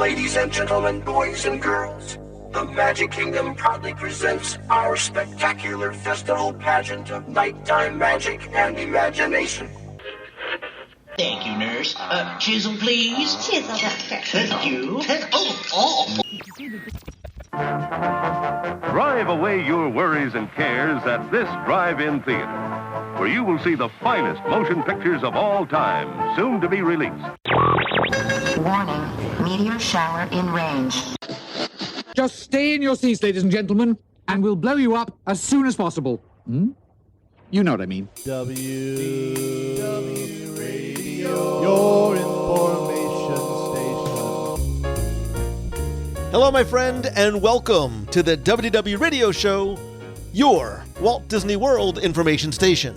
Ladies and gentlemen, boys and girls, the Magic Kingdom proudly presents our spectacular festival pageant of nighttime magic and imagination. Thank you, nurse. Chisel, please. Chisel, doctor. Thank you. Oh. Drive away your worries and cares at this drive-in theater, where you will see the finest motion pictures of all time, soon to be released. Warning, meteor shower in range. Just stay in your seats, ladies and gentlemen, and we'll blow you up as soon as possible. You know what I mean. WDW Radio, your information station. Hello, my friend, and welcome to the WDW Radio Show, your Walt Disney World information station.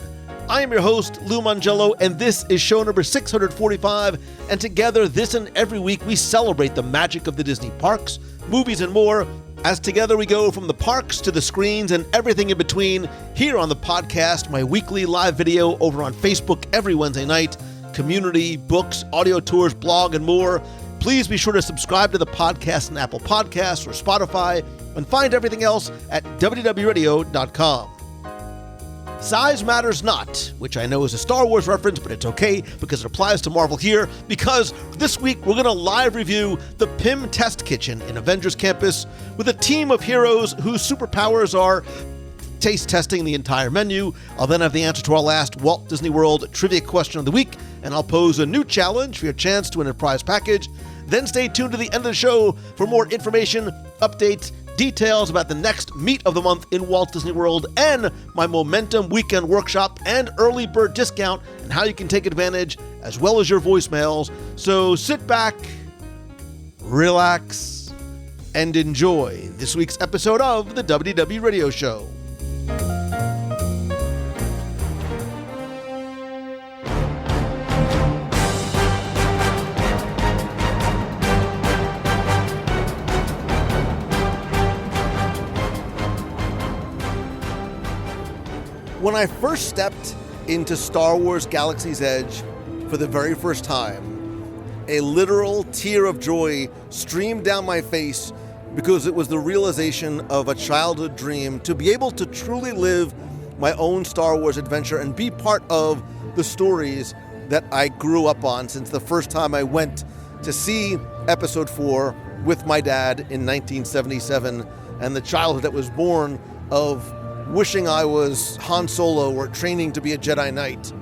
I am your host, Lou Mangello, and this is show number 645, and together this and every week we celebrate the magic of the Disney parks, movies, and more, as together we go from the parks to the screens and everything in between here on the podcast, my weekly live video over on Facebook every Wednesday night, community, books, audio tours, blog, and more. Please be sure to subscribe to the podcast on Apple Podcasts or Spotify, and find everything else at WDWRadio.com. Size matters not, which I know is a Star Wars reference, but it's okay because it applies to Marvel here, because this week we're going to live review the Pym Test Kitchen in Avengers Campus with a team of heroes whose superpowers are taste testing the entire menu. I'll then have the answer to our last Walt Disney World trivia question of the week, and I'll pose a new challenge for your chance to win a prize package. Then stay tuned to the end of the show for more information, updates, details about the next meet of the month in Walt Disney World, and my Momentum Weekend Workshop and early bird discount, and how you can take advantage, as well as your voicemails. So sit back, relax, and enjoy this week's episode of the WDW Radio Show. When I first stepped into Star Wars Galaxy's Edge for the very first time, a literal tear of joy streamed down my face because it was the realization of a childhood dream to be able to truly live my own Star Wars adventure and be part of the stories that I grew up on since the first time I went to see Episode 4 with my dad in 1977, and the childhood that was born of wishing I was Han Solo or training to be a Jedi Knight.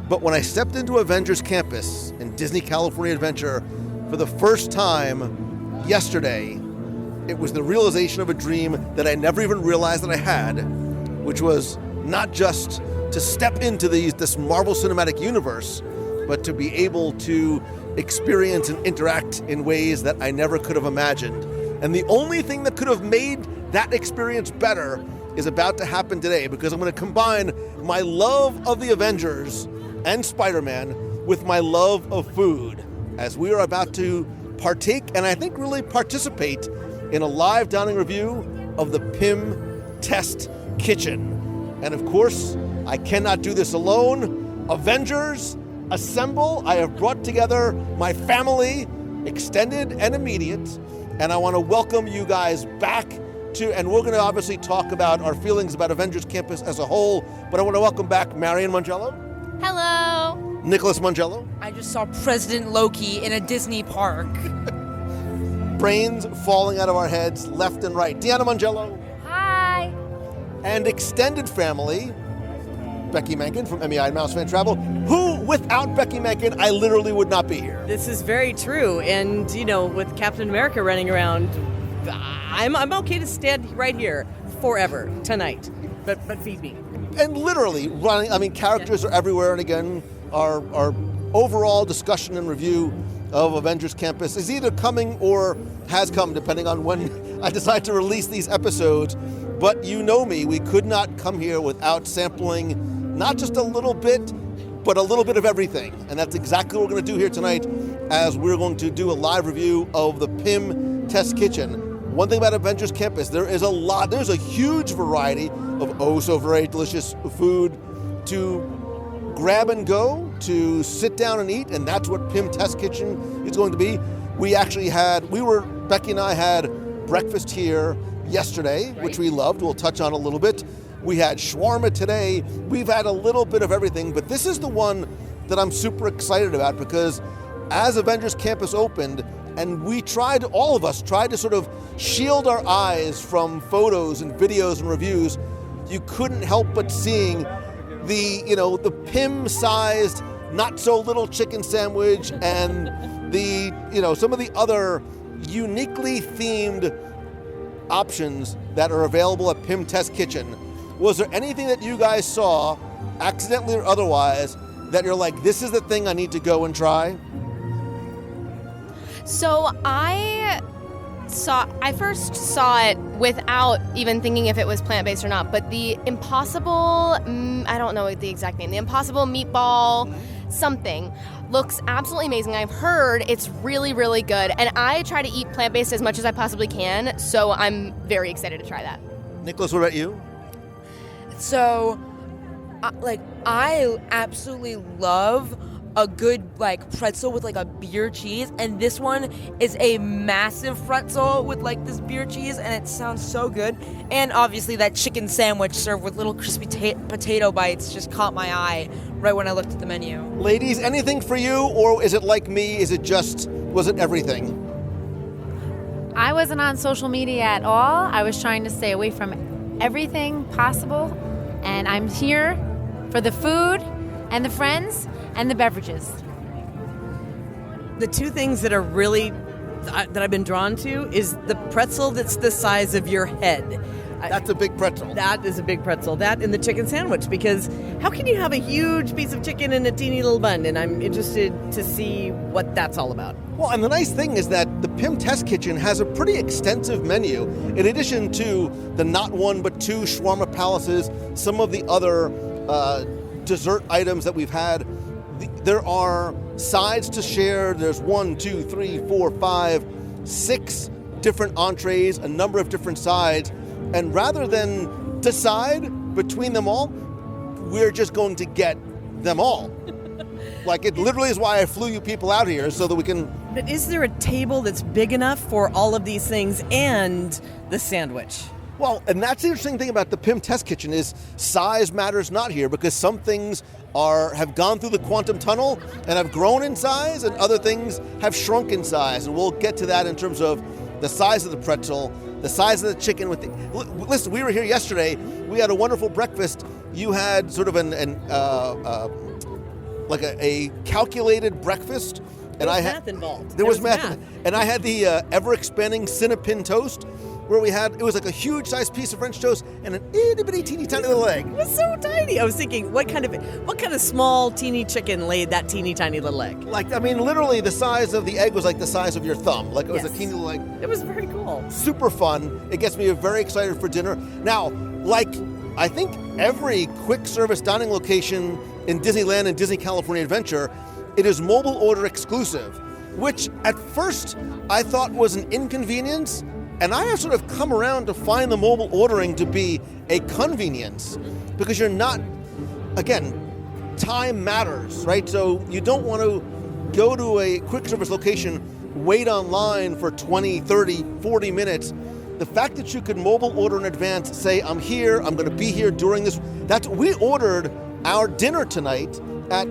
But when I stepped into Avengers Campus in Disney California Adventure for the first time yesterday, it was the realization of a dream that I never even realized that I had, which was not just to step into this Marvel Cinematic Universe, but to be able to experience and interact in ways that I never could have imagined. And the only thing that could have made that experience better is about to happen today, because I'm going to combine my love of the Avengers and Spider-Man with my love of food, as we are about to partake and I think really participate in a live dining review of the Pym Test Kitchen. And of course, I cannot do this alone. Avengers, assemble. I have brought together my family, extended and immediate, and I want to welcome you guys back and we're going to obviously talk about our feelings about Avengers Campus as a whole, but I want to welcome back Marion Mangello. Hello. Nicholas Mangello. I just saw President Loki in a Disney park. Brains falling out of our heads left and right. Deanna Mangello. Hi. And extended family, Becky Menken from MEI and Mouse Fan Travel, who, without Becky Menken, I literally would not be here. This is very true, and, with Captain America running around, I'm okay to stand right here forever tonight, but feed me. And literally running, characters are everywhere, and again, our overall discussion and review of Avengers Campus is either coming or has come, depending on when I decide to release these episodes. But you know me, we could not come here without sampling not just a little bit, but a little bit of everything. And that's exactly what we're going to do here tonight, as we're going to do a live review of the Pym Test Kitchen. One thing about Avengers Campus, there's a huge variety of so very delicious food to grab and go, to sit down and eat, and that's what Pym Test Kitchen is going to be. Becky and I had breakfast here yesterday, which we loved. We'll touch on a little bit. We had shawarma today. We've had a little bit of everything, but this is the one that I'm super excited about because as Avengers Campus opened, and all of us tried to sort of shield our eyes from photos and videos and reviews, you couldn't help but seeing the Pym-sized, not so little chicken sandwich and some of the other uniquely themed options that are available at Pym Test Kitchen. Was there anything that you guys saw, accidentally or otherwise, that you're like, this is the thing I need to go and try? So I first saw it without even thinking if it was plant-based or not, but the Impossible, I don't know the exact name, the Impossible Meatball something looks absolutely amazing. I've heard it's really, really good, and I try to eat plant-based as much as I possibly can, so I'm very excited to try that. Nicholas, what about you? So, I absolutely love a good pretzel with a beer cheese, and this one is a massive pretzel with this beer cheese, and it sounds so good. And obviously that chicken sandwich served with little crispy potato bites just caught my eye right when I looked at the menu. Ladies, anything for you, or is it like me? Was it everything? I wasn't on social media at all. I was trying to stay away from everything possible, and I'm here for the food and the friends and the beverages. The two things that are really that I've been drawn to is the pretzel that's the size of your head. That's a big pretzel. That is a big pretzel. That and the chicken sandwich, because how can you have a huge piece of chicken in a teeny little bun? And I'm interested to see what that's all about. Well, and the nice thing is that the Pym Test Kitchen has a pretty extensive menu. In addition to the not one but two shawarma palaces, some of the other dessert items that we've had, there are sides to share. There's 1, 2, 3, 4, 5, 6 different entrees, a number of different sides. And rather than decide between them all, we're just going to get them all. It literally is why I flew you people out here, so that we can... But is there a table that's big enough for all of these things and the sandwich? Well, and that's the interesting thing about the Pym Test Kitchen is size matters not here, because some things have gone through the quantum tunnel and have grown in size, and other things have shrunk in size. And we'll get to that in terms of the size of the pretzel, the size of the chicken. Listen, we were here yesterday. We had a wonderful breakfast. You had sort of a calculated breakfast. There was math involved. There was math. And I had the ever-expanding Cinnapin toast, where it was a huge-sized piece of French toast and an itty-bitty teeny-tiny little egg. It was so tiny. I was thinking, what kind of small, teeny chicken laid that teeny-tiny little egg? Literally the size of the egg was the size of your thumb. It was a teeny little egg. It was very cool. Super fun. It gets me very excited for dinner. Now, I think every quick-service dining location in Disneyland and Disney California Adventure, it is mobile order exclusive, which at first I thought was an inconvenience. And I have sort of come around to find the mobile ordering to be a convenience, because you're not, again, time matters, right? So you don't want to go to a quick service location, wait online for 20, 30, 40 minutes. The fact that you can mobile order in advance, say, I'm here, I'm going to be here during this. We ordered our dinner tonight at,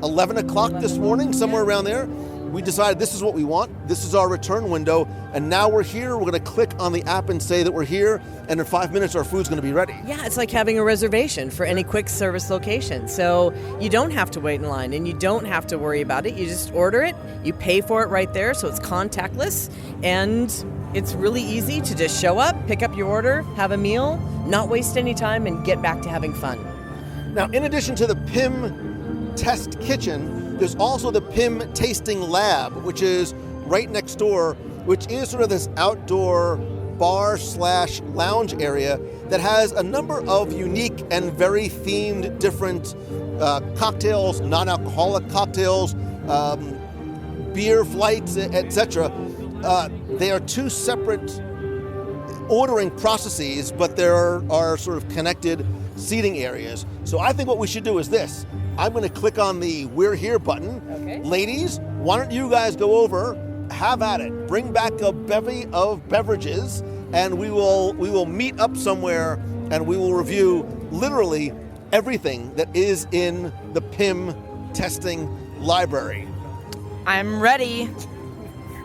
11 o'clock this morning, somewhere around there. We decided this is what we want. This is our return window. And now we're here. We're going to click on the app and say that we're here. And in 5 minutes, our food's going to be ready. Yeah, it's like having a reservation for any quick service location. So you don't have to wait in line and you don't have to worry about it. You just order it. You pay for it right there. So it's contactless. And it's really easy to just show up, pick up your order, have a meal, not waste any time, and get back to having fun. Now, in addition to the Pym Test Kitchen, there's also the Pym Tasting Lab, which is right next door, which is sort of this outdoor bar/lounge area that has a number of unique and very themed different cocktails, non-alcoholic cocktails, beer flights, etc. They are two separate ordering processes, but there are sort of connected seating areas. So I think what we should do is this. I'm going to click on the We're Here button. Okay. Ladies, why don't you guys go over, have at it. Bring back a bevy of beverages, and we will meet up somewhere, and we will review literally everything that is in the Pym testing library. I'm ready.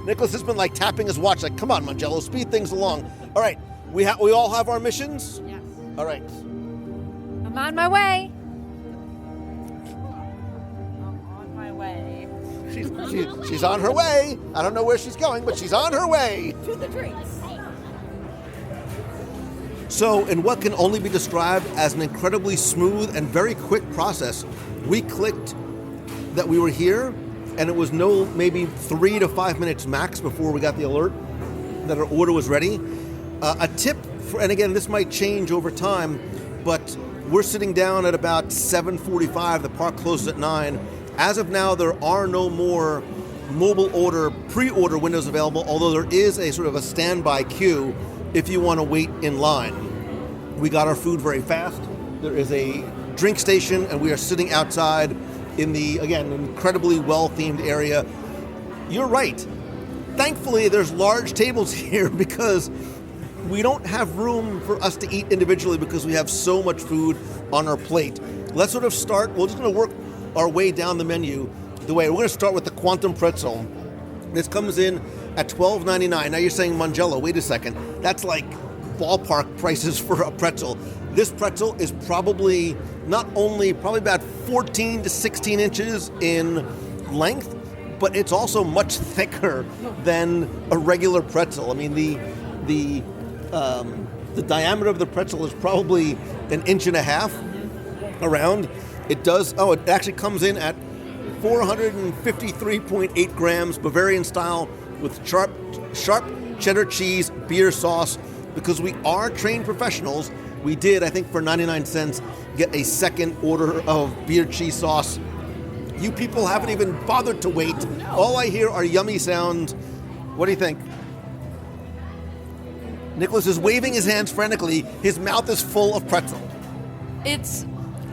Nicholas has been like tapping his watch, like, come on, Mangello, speed things along. All right, we all have our missions? Yes. All right. I'm on my way. On my way. She's on her way. I don't know where she's going, but she's on her way. To the drinks. So, in what can only be described as an incredibly smooth and very quick process, we clicked that we were here, and it was maybe 3 to 5 minutes max before we got the alert that our order was ready. A tip, and again, this might change over time, but we're sitting down at about 7:45. The park closes at 9. As of now, there are no more mobile order, pre-order windows available, although there is a sort of a standby queue if you want to wait in line. We got our food very fast. There is a drink station, and we are sitting outside in the, again, incredibly well-themed area. You're right. Thankfully, there's large tables here because we don't have room for us to eat individually because we have so much food on our plate. Let's sort of start. We're just going to work our way down the menu. We're going to start with the Quantum Pretzel. This comes in at $12.99. Now you're saying, Mangello, wait a second. That's like ballpark prices for a pretzel. This pretzel is probably about 14 to 16 inches in length, but it's also much thicker than a regular pretzel. I mean, the diameter of the pretzel is probably 1.5 inches around. It actually comes in at 453.8 grams, Bavarian style, with sharp cheddar cheese, beer sauce. Because we are trained professionals, we did, I think for 99 cents, get a second order of beer cheese sauce. You people haven't even bothered to wait. No. All I hear are yummy sounds. What do you think? Nicholas is waving his hands frantically. His mouth is full of pretzel. It's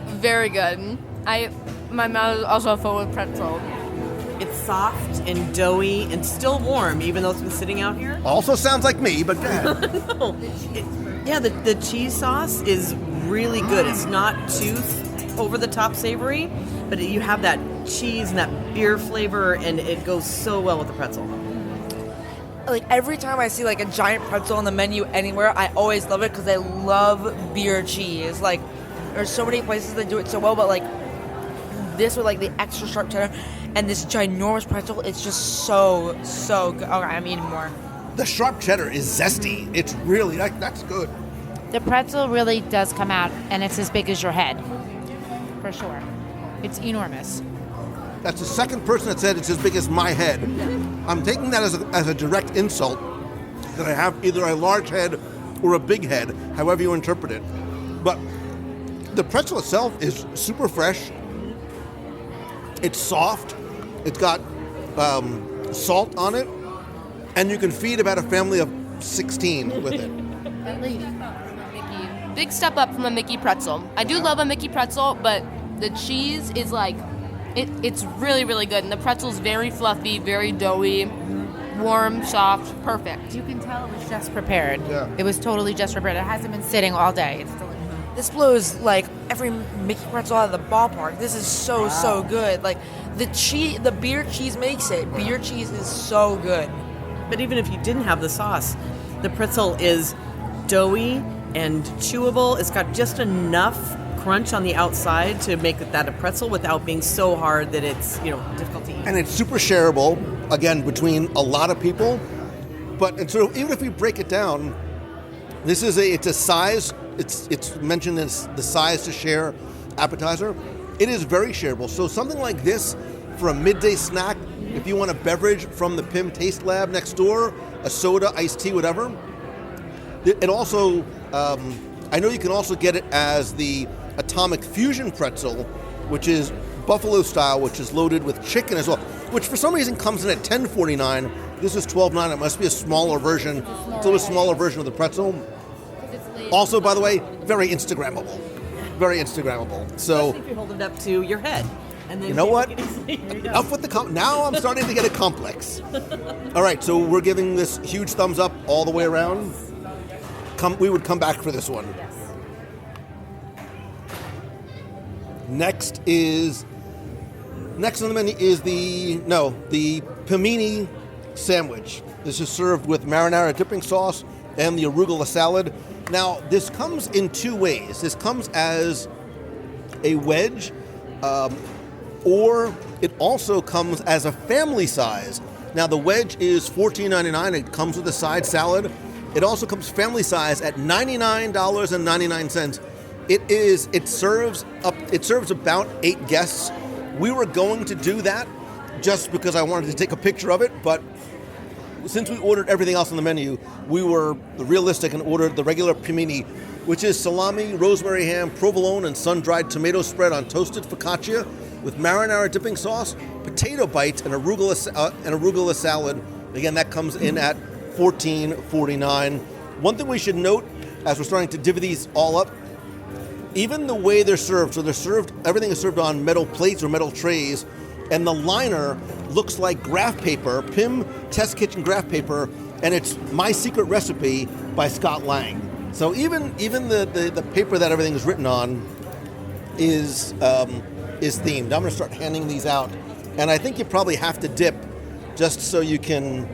very good. My mouth is also full with pretzel. It's soft and doughy and still warm, even though it's been sitting out here. Also sounds like me, but go ahead. No. The cheese sauce is really good. It's not too over the top savory, but you have that cheese and that beer flavor, and it goes so well with the pretzel. Like every time I see like a giant pretzel on the menu anywhere, I always love it because I love beer cheese. Like there's so many places that do it so well, but like this with like the extra sharp cheddar and this ginormous pretzel, it's just so good. Okay, I'm eating more. The sharp cheddar is zesty. It's really, that's good. The pretzel really does come out, and it's as big as your head, for sure. It's enormous. That's the second person that said it's as big as my head. I'm taking that as a direct insult that I have either a large head or a big head, however you interpret it. But the pretzel itself is super fresh. It's soft. It's got salt on it, and you can feed about a family of 16 with it. At least. Big step up from a Mickey pretzel. I do love a Mickey pretzel, but the cheese is like, it's really, really good. And the pretzel's very fluffy, very doughy, warm, soft, perfect. You can tell it was just prepared. Yeah. It was totally just prepared. It hasn't been sitting all day. It's delicious. This blows like every Mickey pretzel out of the ballpark. This is so good. Like the beer cheese makes it. Beer cheese is so good. But even if you didn't have the sauce, the pretzel is doughy and chewable. It's got just enough crunch on the outside to make that a pretzel without being so hard that it's, difficult to eat. And it's super shareable, again, between a lot of people. But so even if we break it down, it's a size. It's mentioned as the size to share appetizer. It is very shareable. So something like this for a midday snack, if you want a beverage from the Pym Taste Lab next door, a soda, iced tea, whatever. It also, I know you can also get it as the Atomic Fusion pretzel, which is buffalo style, which is loaded with chicken as well, which for some reason comes in at $10.49. This is $12.99. It must be a smaller version. It's a little smaller version of the pretzel. Also, by the way, very Instagrammable. very Instagrammable. So Especially if you hold it up to your head. And then you know what? Enough Enough with the now I'm starting to get a complex. All right, so we're giving this huge thumbs up all the way around. We would come back for this one. Yes. Next on the menu is the Pimini sandwich. This is served with marinara dipping sauce and the arugula salad. Now, this comes in two ways. This comes as a wedge, or it also comes as a family size. Now, the wedge is $14.99. It comes with a side salad. It also comes family size at $99.99. It serves about 8 guests. We were going to do that just because I wanted to take a picture of it, but since we ordered everything else on the menu, we were realistic and ordered the regular Pimini, which is salami, rosemary ham, provolone, and sun-dried tomato spread on toasted focaccia with marinara dipping sauce, potato bites, and arugula salad. Again, that comes in at $14.49. One thing we should note, as we're starting to divvy these all up, even the way they're served, so everything is served on metal plates or metal trays, and the liner looks like graph paper, Pym Test Kitchen graph paper, and it's My Secret Recipe by Scott Lang. So even the paper that everything is written on is themed. I'm going to start handing these out, and I think you probably have to dip just so you can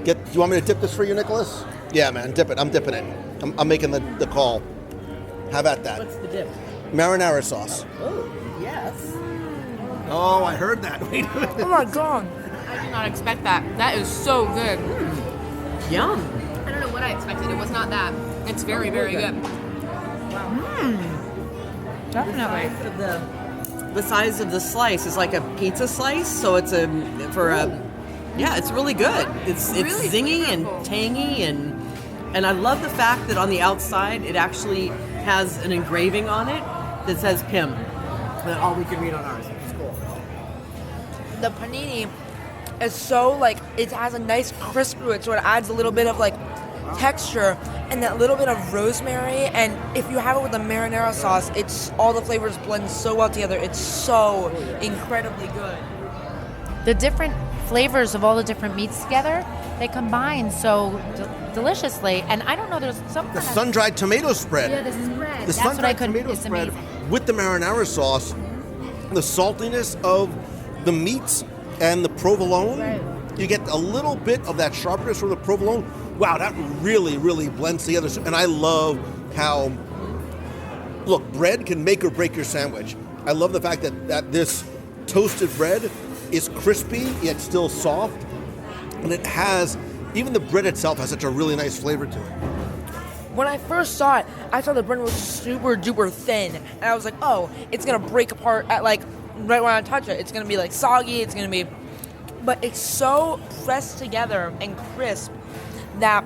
get. Do you want me to dip this for you, Nicholas? Yeah, man, dip it. I'm dipping it. I'm making the call. Have at that. What's the dip? Marinara sauce. Oh, yes. Oh, I heard that. Wait a minute. Oh my god. I did not expect that. That is so good. Yum. I don't know what I expected. It was not that. It's very, very good. Definitely. The size of the slice is like a pizza slice, so it's it's really good. It's Really zingy flavorful. and tangy and I love the fact that on the outside it actually has an engraving on it that says Pym. That all we can read on ours. It's cool. The panini is so it has a nice crisp to it, so it adds a little bit of texture and that little bit of rosemary. And if you have it with the marinara sauce, it's all the flavors blend so well together. It's so incredibly good. The different flavors of all the different meats together, they combine so deliciously. And I don't know, there's some The kind of... sun-dried tomato spread. Yeah, the spread. The That's what I sun-dried couldn't... tomato It's spread amazing. with the marinara sauce, the saltiness of the meats and the provolone. Right. You get a little bit of that sharpness from the provolone. Wow, that really, really blends together. And I love how, look, bread can make or break your sandwich. I love the fact that this toasted bread is crispy yet still soft. And it has, even the bread itself has such a really nice flavor to it. When I first saw it, I thought the bread was super duper thin, and I was like, "Oh, it's gonna break apart at right when I touch it. It's gonna be soggy. It's gonna be," but it's so pressed together and crisp that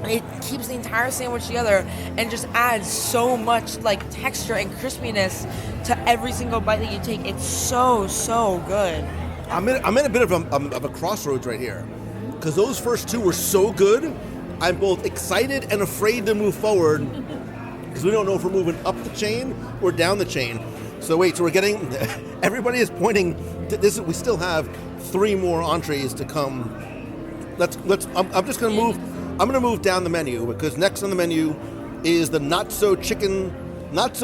it keeps the entire sandwich together and just adds so much texture and crispiness to every single bite that you take. It's so good. I'm in a bit of a crossroads right here, because those first two were so good. I'm both excited and afraid to move forward because we don't know if we're moving up the chain or down the chain. So we're getting. Everybody is pointing to this. We still have 3 more entrees to come. I'm just going to move. I'm going to move down the menu because next on the menu is the not so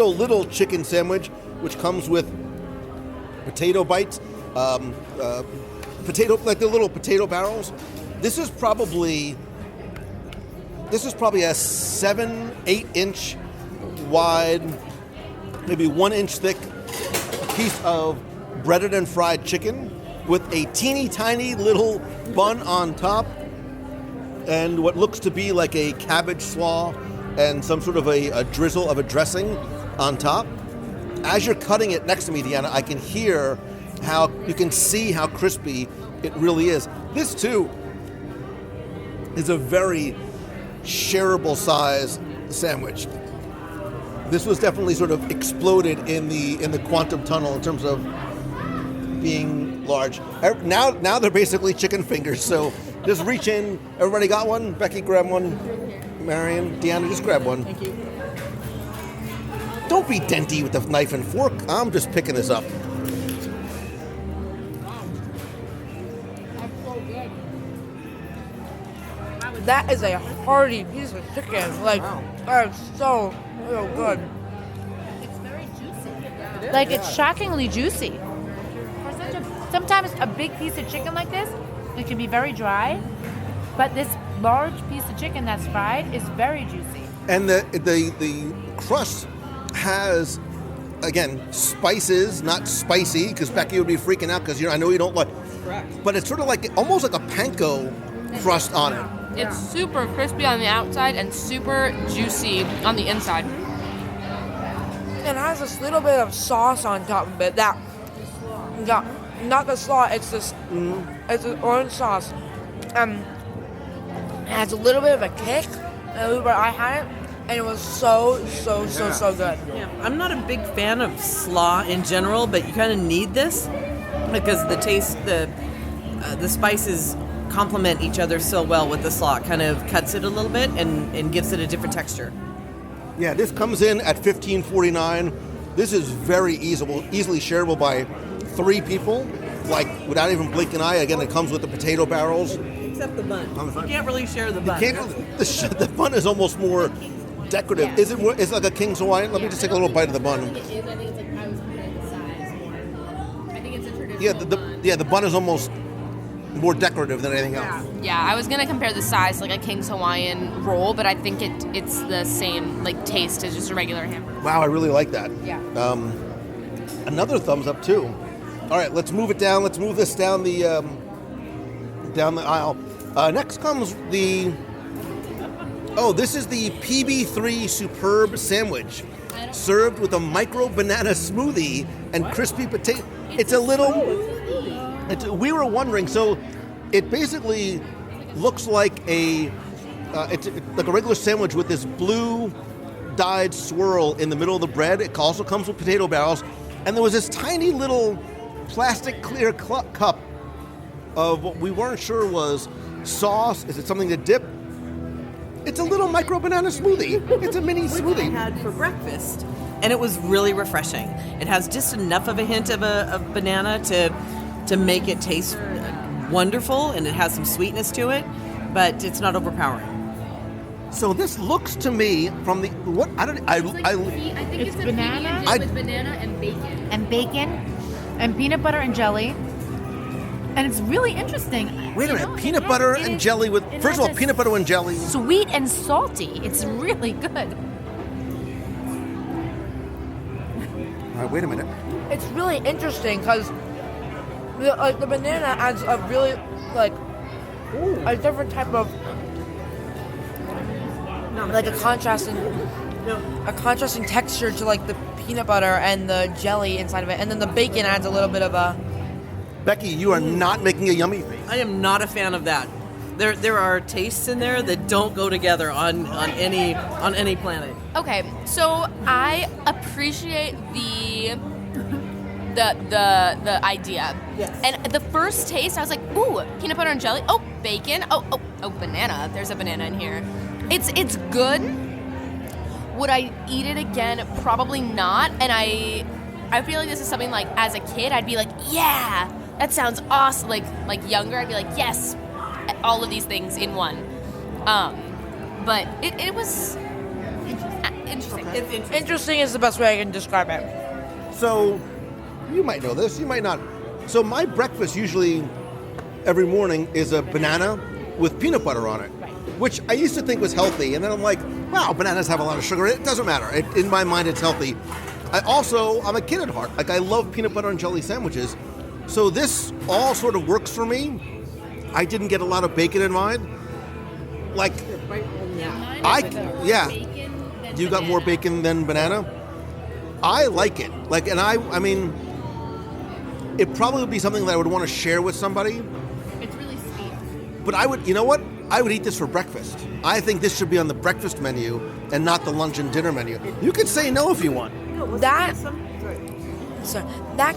little chicken sandwich, which comes with potato bites, potato the little potato barrels. This is probably a 7-8 inch wide, maybe 1 inch thick piece of breaded and fried chicken with a teeny tiny little bun on top and what looks to be like a cabbage slaw and some sort of a drizzle of a dressing on top. As you're cutting it next to me, Deanna, I can hear how you can see how crispy it really is. This too is a very shareable size sandwich. This was definitely sort of exploded in the quantum tunnel in terms of being large. Now they're basically chicken fingers. So just reach in. Everybody got one? Becky, grab one. Marion, Deanna, just grab one. Thank you. Don't be denty with the knife and fork. I'm just picking this up. That is a hearty piece of chicken. Like, that's so good. Like, it's shockingly juicy. Sometimes a big piece of chicken like this, it can be very dry, but this large piece of chicken that's fried is very juicy. And the crust has, again, spices, not spicy, because Becky would be freaking out because I know you don't like. Correct. But it's sort of like almost like a panko crust on it. It's super crispy on the outside and super juicy on the inside. It has this little bit of sauce on top of it. Not the slaw. It's this. It's an orange sauce. It has a little bit of a kick. But I had it, and it was so good. Yeah, I'm not a big fan of slaw in general, but you kind of need this because the taste, the spices complement each other so well with the slaw. It kind of cuts it a little bit and gives it a different texture. Yeah, this comes in at $15.49. This is very easily shareable by 3 people, like without even blinking an eye. Again, it comes with the potato barrels. Except the bun. You can't really share the bun. The bun is almost more decorative. Yeah. Is it? It's like a King's Hawaiian. Let me just take a little bite of the bun. I think it's like I was comparing the size more. I think it's a traditional. Yeah, the bun is almost more decorative than anything else. Yeah, I was gonna compare the size to like a King's Hawaiian roll, but I think it's the same like taste as just a regular hamburger. Wow, I really like that. Yeah. Another thumbs up too. All right, let's move it down. Let's move this down the aisle. Next comes this is the PB3 Superb Sandwich, served with a micro banana smoothie and crispy potato. It's a little. We were wondering. So, it basically looks like it's like a regular sandwich with this blue dyed swirl in the middle of the bread. It also comes with potato barrels, and there was this tiny little plastic clear cup of what we weren't sure was sauce. Is it something to dip? It's a little micro banana smoothie. It's a mini smoothie. I had for breakfast, and it was really refreshing. It has just enough of a hint of banana to make it taste wonderful, and it has some sweetness to it, but it's not overpowering. So this looks to me from the what I think it's banana with banana and bacon. And peanut butter and jelly. And it's really interesting. Wait a minute, peanut butter and jelly with... First of all, peanut butter and jelly. Sweet and salty. It's really good. All right, wait a minute. It's really interesting because the banana adds a really a different type of like a contrasting texture to like the peanut butter and the jelly inside of it, and then the bacon adds a little bit of a. Becky, you are not making a yummy face. I am not a fan of that. There are tastes in there that don't go together on any planet. Okay, so I appreciate the idea. Yes. And the first taste, I was like, ooh, peanut butter and jelly. Oh, bacon. Oh, banana. There's a banana in here. It's good. Would I eat it again? Probably not. And I feel like this is something like as a kid, I'd be like, yeah, that sounds awesome. Like younger, I'd be like, yes, all of these things in one. But it was interesting. Interesting is the best way I can describe it. So, you might know this, you might not. So my breakfast usually every morning is a banana with peanut butter on it, which I used to think was healthy. And then I'm like, wow, bananas have a lot of sugar. It doesn't matter. In my mind, it's healthy. I'm a kid at heart. Like, I love peanut butter and jelly sandwiches. So this all sort of works for me. I didn't get a lot of bacon in mine. Like, you got more bacon than banana? I like it. Like, and I mean, it probably would be something that I would want to share with somebody. It's really sweet. But I would, you know what? I would eat this for breakfast. I think this should be on the breakfast menu and not the lunch and dinner menu. You can say no if you want. That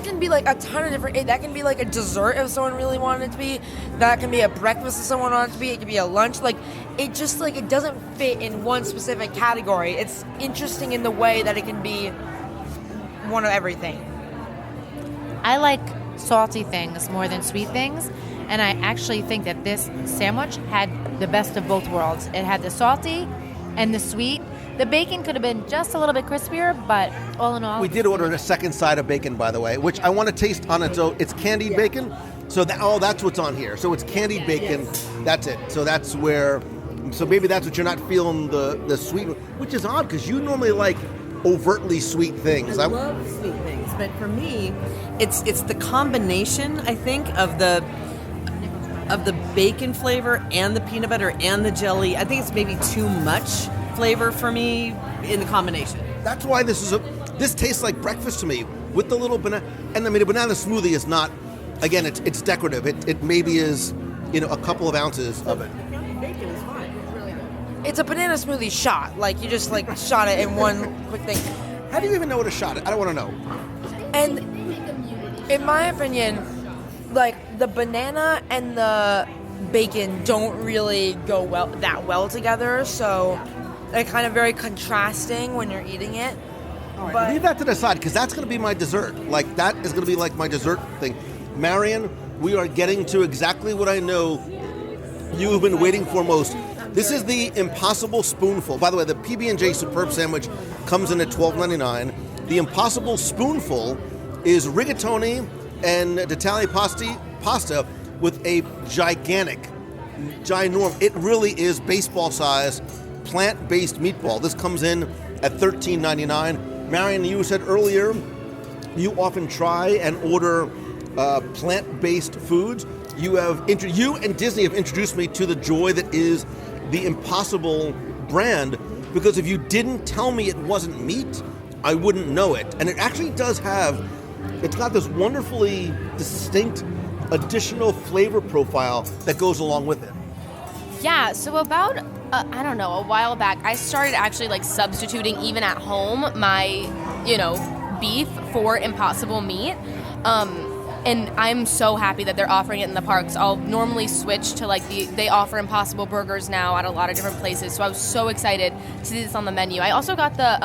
can be like a ton of different. That can be like a dessert if someone really wanted it to be. That can be a breakfast if someone wanted it to be. It can be a lunch. Like, it just like it doesn't fit in one specific category. It's interesting in the way that it can be one of everything. I like salty things more than sweet things, and I actually think that this sandwich had the best of both worlds. It had the salty and the sweet. The bacon could have been just a little bit crispier, but all in all... We did order a second side of bacon, by the way, which I want to taste on its own. It's candied bacon, so that's what's on here. So it's candied bacon, that's it. So that's where... So maybe that's what you're not feeling the sweet, which is odd because you normally like overtly sweet things. I love sweet things, but for me, it's the combination, I think, of the bacon flavor and the peanut butter and the jelly. I think it's maybe too much flavor for me in the combination. That's why this tastes like breakfast to me with the little banana. And I mean, a banana smoothie is not, again, it's decorative. It maybe is, a couple of ounces of it. Bacon is fine. It's a banana smoothie shot. Like, you just, like, shot it in one quick thing. How do you even know what a shot is? I don't want to know. And in my opinion, like, the banana and the bacon don't really go that well together, so they're kind of very contrasting when you're eating it. All right, leave that to the side, because that's going to be my dessert. Like, that is going to be like my dessert thing. Marion, we are getting to exactly what I know you have been waiting for most. This is the Impossible Spoonful. By the way, the PB&J Superb Sandwich comes in at $12.99. The Impossible Spoonful is rigatoni and d'Italia pasta with a ginormous, it really is baseball size, plant-based meatball. This comes in at $13.99. Marion, you said earlier you often try and order plant-based foods. You and Disney have introduced me to the joy that is the Impossible brand, because if you didn't tell me it wasn't meat, I wouldn't know it. And it actually does it's got this wonderfully distinct additional flavor profile that goes along with it. Yeah, so about, a while back, I started actually like substituting even at home my, beef for Impossible meat. And I'm so happy that they're offering it in the parks. I'll normally switch to they offer Impossible burgers now at a lot of different places. So I was so excited to see this on the menu. I also got the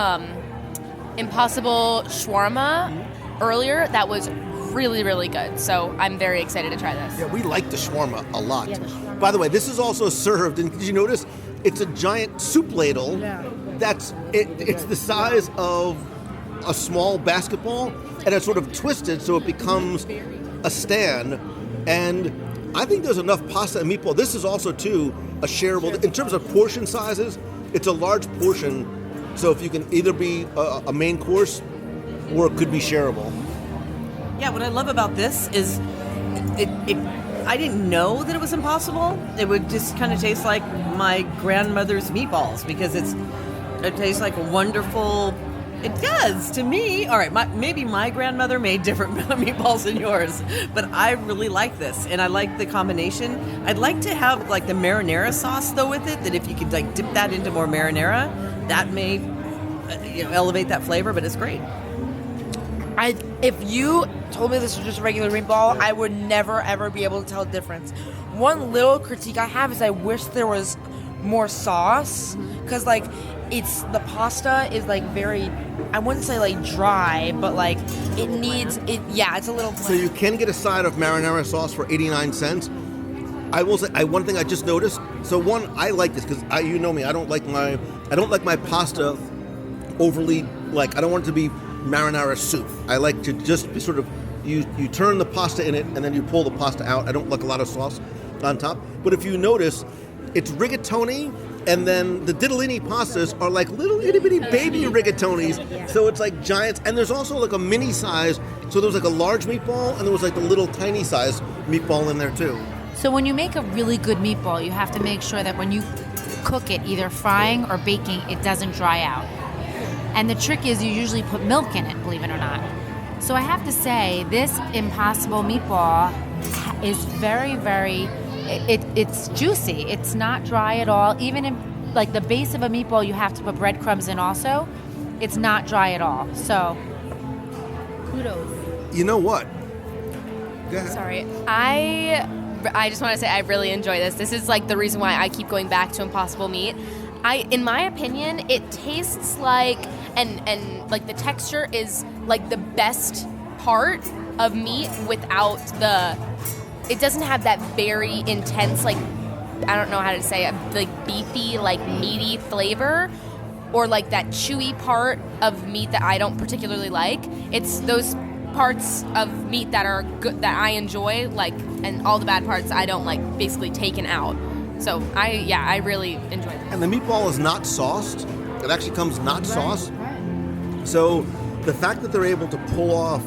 Impossible shawarma earlier. That was really, really good. So I'm very excited to try this. Yeah, we like the shawarma a lot. Yeah, by the way, this is also served, and did you notice it's a giant soup ladle? Yeah. It's the size of a small basketball, and it's sort of twisted so it becomes a stand. And I think there's enough pasta and meatball. This is also, too, a shareable. In terms of portion sizes, it's a large portion. So if you can either be a main course or it could be shareable. Yeah, what I love about this is I didn't know that it was Impossible. It would just kind of taste like my grandmother's meatballs, because it tastes like a wonderful... It does, to me. All right, maybe my grandmother made different meatballs than yours, but I really like this, and I like the combination. I'd like to have, like, the marinara sauce, though, with it, that if you could, like, dip that into more marinara, that may elevate that flavor, but it's great. If you told me this was just a regular meatball, I would never, ever be able to tell the difference. One little critique I have is I wish there was more sauce, because, like, the pasta is, like, very, I wouldn't say, like, dry, but, like, it needs, it's a little bland. So you can get a side of marinara sauce for 89 cents. I will say, one thing I just noticed, so one, I like this, because you know me, I don't like my pasta overly, like, I don't want it to be marinara soup. I like to just be sort of, you turn the pasta in it, and then you pull the pasta out. I don't like a lot of sauce on top. But if you notice, it's rigatoni, and then the ditalini pastas are like little itty bitty baby rigatonis. So it's like giants. And there's also like a mini size. So there was like a large meatball, and there was like the little tiny size meatball in there too. So when you make a really good meatball, you have to make sure that when you cook it, either frying or baking, it doesn't dry out. And the trick is you usually put milk in it, believe it or not. So I have to say, this Impossible meatball is very, very... It's juicy. It's not dry at all. Even in, like, the base of a meatball, you have to put breadcrumbs in also. It's not dry at all. So, kudos. You know what? Go ahead. Sorry. I I just want to say I really enjoy this. This is like the reason why I keep going back to Impossible Meat. In my opinion, it tastes like, and like the texture is like the best part of meat without it doesn't have that very intense, like, I don't know how to say it, like beefy, like meaty flavor, or like that chewy part of meat that I don't particularly like. It's those parts of meat that are good, that I enjoy, like, and all the bad parts I don't like, basically taken out. So I really enjoy it. And the meatball is not sauced. It actually comes not sauced. So the fact that they're able to pull off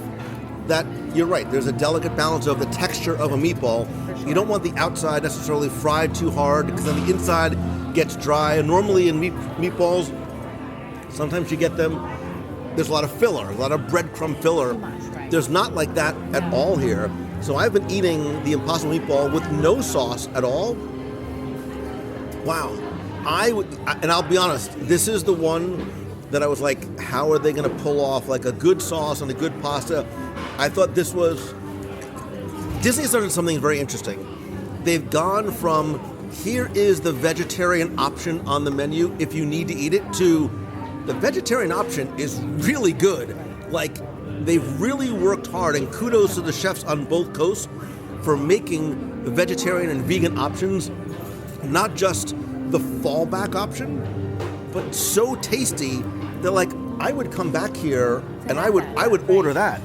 that, you're right, there's a delicate balance of the texture of a meatball. You don't want the outside necessarily fried too hard because then the inside gets dry. And normally in meatballs, sometimes you get them, there's a lot of filler, a lot of breadcrumb filler. There's not like that at all here. So I've been eating the Impossible Meatball with no sauce at all. Wow. And I'll be honest, this is the one that I was like, how are they going to pull off like a good sauce and a good pasta? I thought Disney's done something very interesting. They've gone from, here is the vegetarian option on the menu if you need to eat it, to the vegetarian option is really good. Like, they've really worked hard, and kudos to the chefs on both coasts for making the vegetarian and vegan options not just the fallback option, but so tasty that, like, I would come back here and I would order that.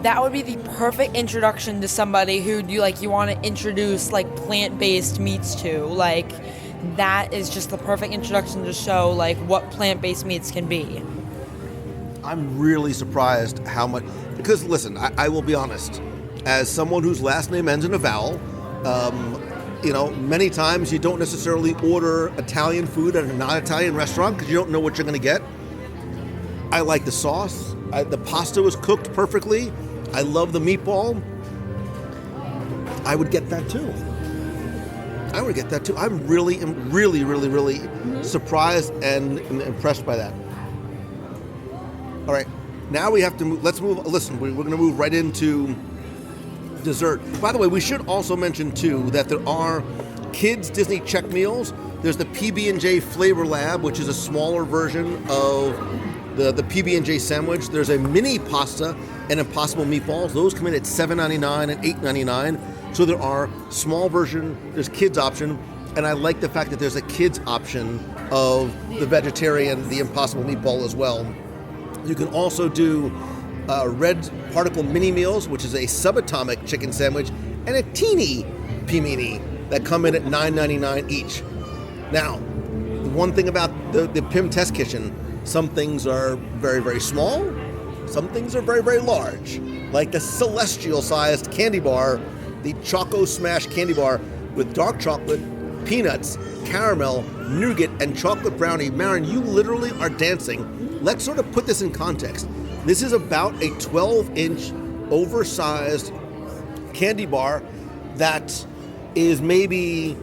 That would be the perfect introduction to somebody who you want to introduce like plant-based meats to. Like, that is just the perfect introduction to show like what plant-based meats can be. I'm really surprised how much, because listen, I will be honest, as someone whose last name ends in a vowel, many times you don't necessarily order Italian food at a non-Italian restaurant because you don't know what you're going to get. I like the sauce. The pasta was cooked perfectly. I love the meatball. I would get that too. I'm really surprised and impressed by that. All right, now we have to move. Let's move. Listen, we're going to move right into dessert. By the way, we should also mention too that there are kids Disney check meals. There's the PB&J Flavor Lab, which is a smaller version of the PB&J sandwich. There's a mini pasta and Impossible Meatballs. Those come in at $7.99 and $8.99. So there are small version, there's kids option, and I like the fact that there's a kids option of the vegetarian, the Impossible Meatball as well. You can also do red particle mini meals, which is a subatomic chicken sandwich, and a teeny pimini that come in at $9.99 each. Now, the one thing about the Pym Test Kitchen, some things are very, very small. Some things are very, very large. Like the celestial-sized candy bar, the Choco Smash candy bar with dark chocolate, peanuts, caramel, nougat, and chocolate brownie. Marin, you literally are dancing. Let's sort of put this in context. This is about a 12-inch oversized candy bar that is maybe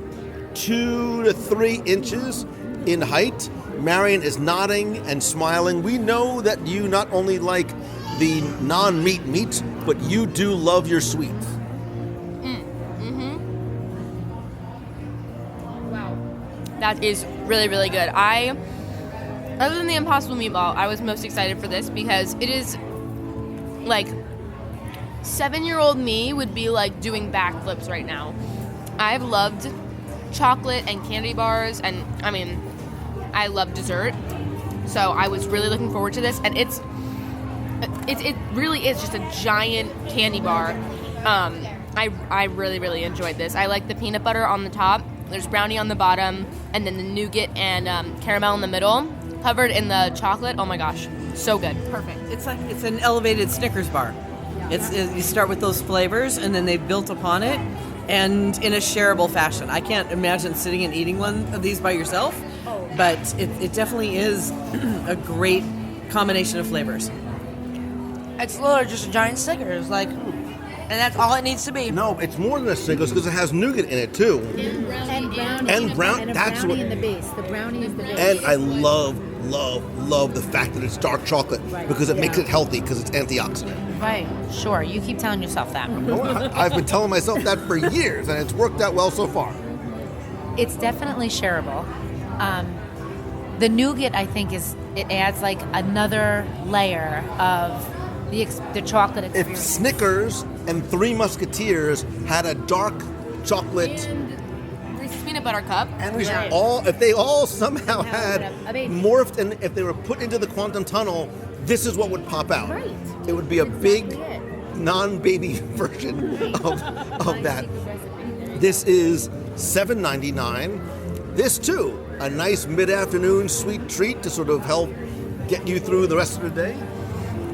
2 to 3 inches in height. Marion is nodding and smiling. We know that you not only like the non-meat meats, but you do love your sweets. Wow. That is really, really good. Other than the Impossible Meatball, I was most excited for this because it is like 7-year-old me would be like doing backflips right now. I've loved chocolate and candy bars, and I love dessert, so I was really looking forward to this, and it really is just a giant candy bar. I really, really enjoyed this. I like the peanut butter on the top, there's brownie on the bottom, and then the nougat and caramel in the middle, covered in the chocolate. Oh my gosh, so good. Perfect. It's an elevated Snickers bar. You start with those flavors, and then they've built upon it, and in a shareable fashion. I can't imagine sitting and eating one of these by yourself. But it definitely is a great combination of flavors. It's literally just a giant Snickers, and that's all it needs to be. No, it's more than a Snickers because it has nougat in it too. And brownie. That's brownie in the base. The brownie is the base. And I love the fact that it's dark chocolate because it makes it healthy because it's antioxidant. Right. Sure. You keep telling yourself that. I've been telling myself that for years, and it's worked out well so far. It's definitely shareable. The nougat, I think, it adds like another layer of the chocolate If experience. Snickers and Three Musketeers had a dark chocolate, And Reese's peanut butter cup. and Right. if they all somehow had a baby. morphed, and if they were put into the quantum tunnel, this is what would pop out. Right. It would be a big, Exactly it. non-baby version of that. This is $7.99. This too, a nice mid-afternoon sweet treat to sort of help get you through the rest of the day.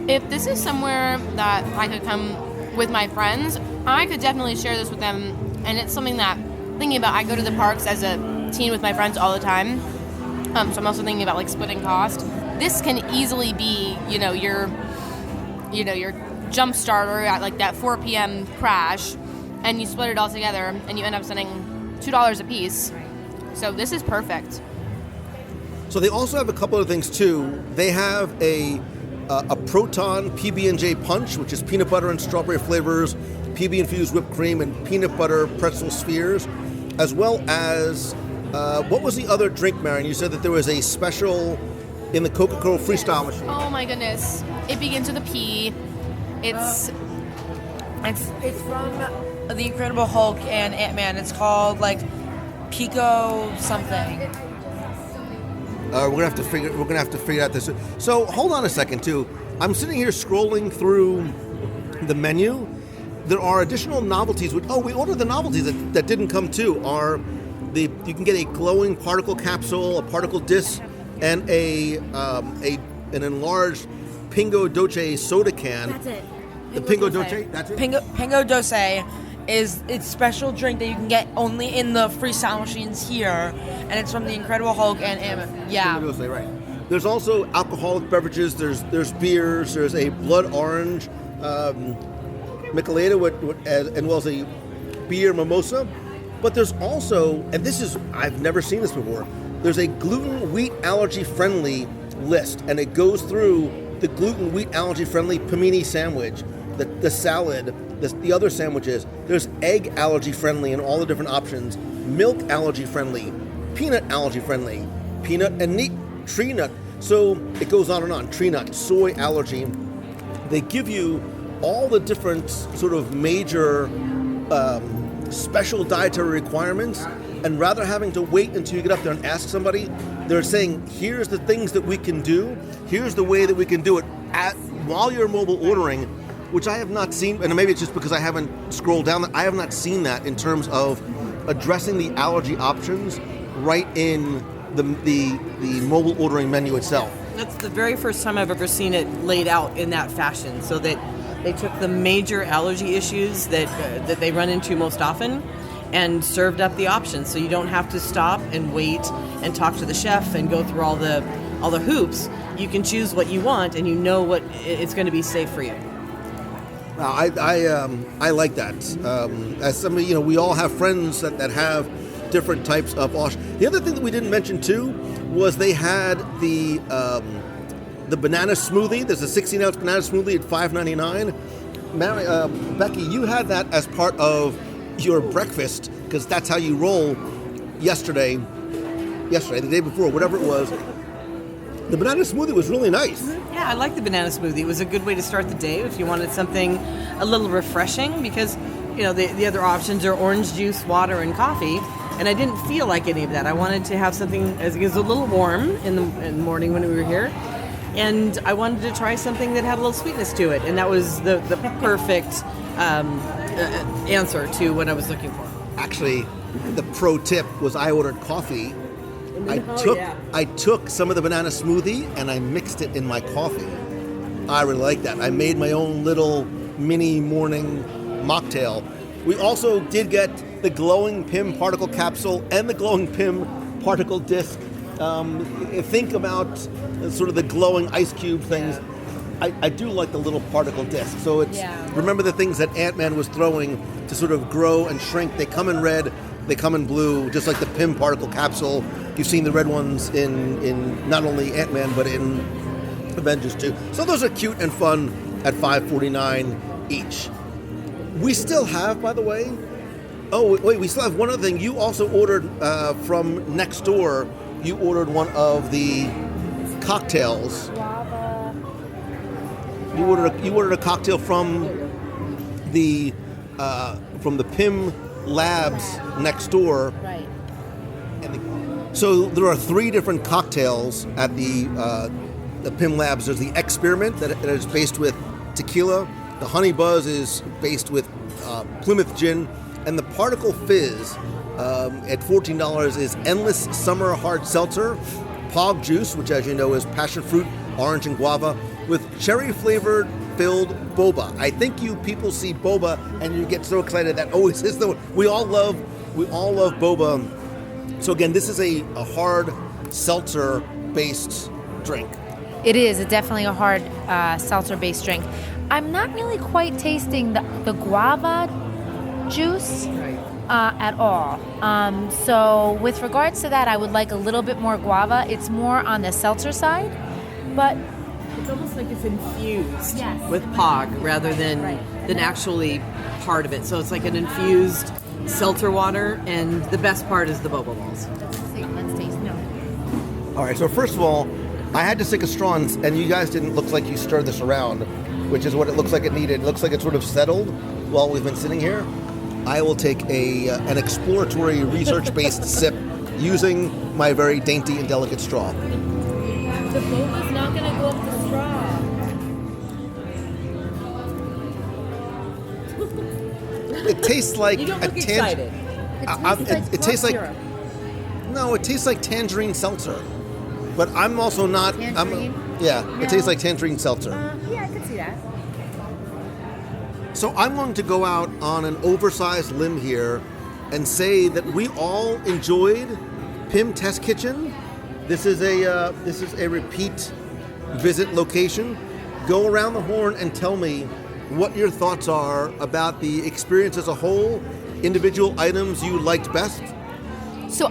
If this is somewhere that I could come with my friends, I could definitely share this with them. And it's something that, thinking about, I go to the parks as a teen with my friends all the time. So I'm also thinking about like splitting cost. This can easily be, your jump starter at like that 4 p.m. crash, and you split it all together, and you end up spending $2 a piece. So this is perfect. So they also have a couple of things too. They have a Proton PB&J Punch, which is peanut butter and strawberry flavors, PB infused whipped cream, and peanut butter pretzel spheres, as well as what was the other drink, Marion? You said that there was a special in the Coca-Cola Freestyle machine. Oh my goodness! It begins with a P. It's from The Incredible Hulk and Ant-Man. It's called like Pico something. We're gonna have to figure out this. So hold on a second too. I'm sitting here scrolling through the menu. There are additional novelties. We ordered the novelties that didn't come too. You can get a glowing particle capsule, a particle disc, and an enlarged Pingo Doce soda can. That's it. The Pingo Doce. That's it. Pingo Doce is its special drink that you can get only in the freestyle machines here, and it's from The Incredible Hulk and Ant-Man. Yeah. Pingo Doce, right. There's also alcoholic beverages. There's beers. There's a blood orange Michelada and well as a beer mimosa. But there's also, and I've never seen this before, there's a gluten wheat allergy friendly list, and it goes through the gluten wheat allergy friendly panini sandwich, the salad, the other sandwiches. There's egg allergy friendly in all the different options, milk allergy friendly, peanut allergy friendly, peanut and tree nut. So it goes on and on. Tree nut, soy allergy. They give you all the different sort of major special dietary requirements, and rather having to wait until you get up there and ask somebody, they're saying, here's the things that we can do, here's the way that we can do it while you're mobile ordering, which I have not seen, and maybe it's just because I haven't scrolled down, I have not seen that in terms of addressing the allergy options right in the mobile ordering menu itself. That's the very first time I've ever seen it laid out in that fashion, so that they took the major allergy issues that they run into most often and served up the options, so you don't have to stop and wait and talk to the chef and go through all the hoops. You can choose what you want, and you know what it's going to be safe for you. I like that. As somebody, we all have friends that have different types of wash. The other thing that we didn't mention too was they had the banana smoothie. There's a 16-ounce banana smoothie at $5.99. Becky, you had that as part of your breakfast because that's how you roll. Yesterday, the day before, whatever it was. The banana smoothie was really nice. Yeah, I like the banana smoothie. It was a good way to start the day if you wanted something a little refreshing, because the other options are orange juice, water, and coffee, and I didn't feel like any of that. I wanted to have something as it was a little warm in the morning when we were here, and I wanted to try something that had a little sweetness to it, and that was the perfect answer to what I was looking for. Actually, the pro tip was I ordered coffee. I took some of the banana smoothie and I mixed it in my coffee. I really like that. I made my own little mini morning mocktail. We also did get the glowing Pym particle capsule and the glowing Pym particle disc. Think about sort of the glowing ice cube things. I do like the little particle disc. So remember the things that Ant-Man was throwing to sort of grow and shrink. They come in red, they come in blue, just like the Pym particle capsule. You've seen the red ones in not only Ant-Man, but in Avengers too. So those are cute and fun at $5.49 each. We still have, by the way. Oh wait, we still have one other thing. You also ordered from next door. You ordered one of the cocktails. You ordered a cocktail from the Pym Labs next door. Right. So there are 3 different cocktails at the Pym Labs. There's the Experiment that is based with tequila. The Honey Buzz is based with Plymouth Gin. And the Particle Fizz at $14 is Endless Summer Hard Seltzer, Pog Juice, which as you know is passion fruit, orange, and guava, with cherry-flavored filled boba. I think you people see boba and you get so excited. That always is the one. We all love boba. So again, this is a hard seltzer-based drink. It is definitely a hard seltzer-based drink. I'm not really quite tasting the guava juice at all. So with regards to that, I would like a little bit more guava. It's more on the seltzer side, but it's almost like it's infused Yes. with Pog rather than actually part of it. So it's like an infused seltzer water, and the best part is the boba balls. Let's taste. No. All right, so first of all, I had to stick a straw in, and you guys didn't look like you stirred this around, which is what it looks like it needed. It looks like it's sort of settled while we've been sitting here. I will take an exploratory, research-based sip using my very dainty and delicate straw. The boba's not going to go up the straw. It tastes like You don't look a excited. It tastes like no, it tastes like tangerine seltzer. But I'm also not. Tangerine? It tastes like tangerine seltzer. Yeah, I could see that. So I'm going to go out on an oversized limb here and say that we all enjoyed Pym Test Kitchen. This is a repeat visit location. Go around the horn and tell me what your thoughts are about the experience as a whole, individual items you liked best. So,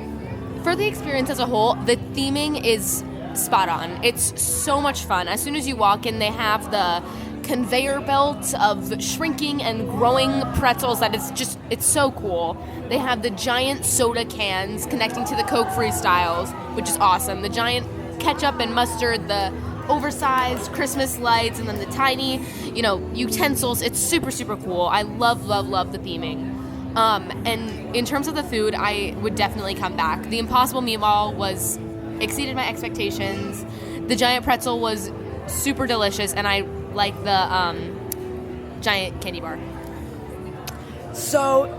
for the experience as a whole, the theming is spot on. It's so much fun. As soon as you walk in, they have the conveyor belt of shrinking and growing pretzels that it's so cool. They have the giant soda cans connecting to the Coke Freestyles, which is awesome. The giant ketchup and mustard, the oversized Christmas lights, and then the tiny, utensils. It's super, super cool. I love the theming. And in terms of the food, I would definitely come back. The Impossible Meatball exceeded my expectations. The giant pretzel was super delicious, and I like the giant candy bar. So,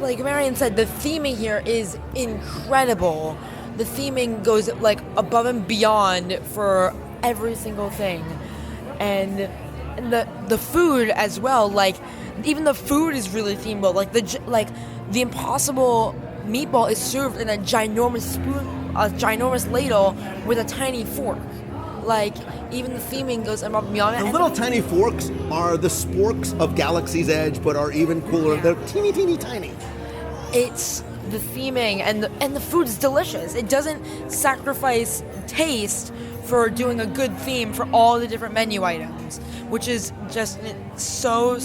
like Marion said, the theming here is incredible. The theming goes above and beyond for every single thing, and the food as well. Even the food is really themed. The Impossible Meatball is served in a ginormous spoon, a ginormous ladle with a tiny fork. Even the theming goes above and beyond. The little tiny forks are the sporks of Galaxy's Edge, but are even cooler. They're teeny, teeny, tiny. It's the theming, and the food is delicious. It doesn't sacrifice taste for doing a good theme for all the different menu items, which is just so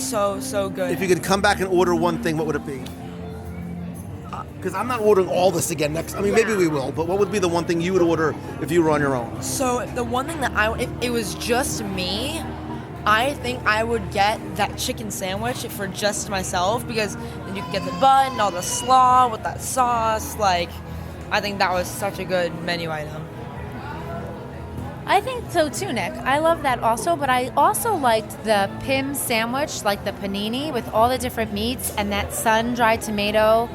good. If you could come back and order one thing, what would it be? Because I'm not ordering all this again next. Maybe we will, but what would be the one thing you would order if you were on your own? So the one thing that if it was just me, I think I would get that chicken sandwich for just myself, because then you can get the bun and all the slaw with that sauce. I think that was such a good menu item. I think so too, Nick. I love that also, but I also liked the Pym sandwich, like the panini with all the different meats and that sun-dried tomato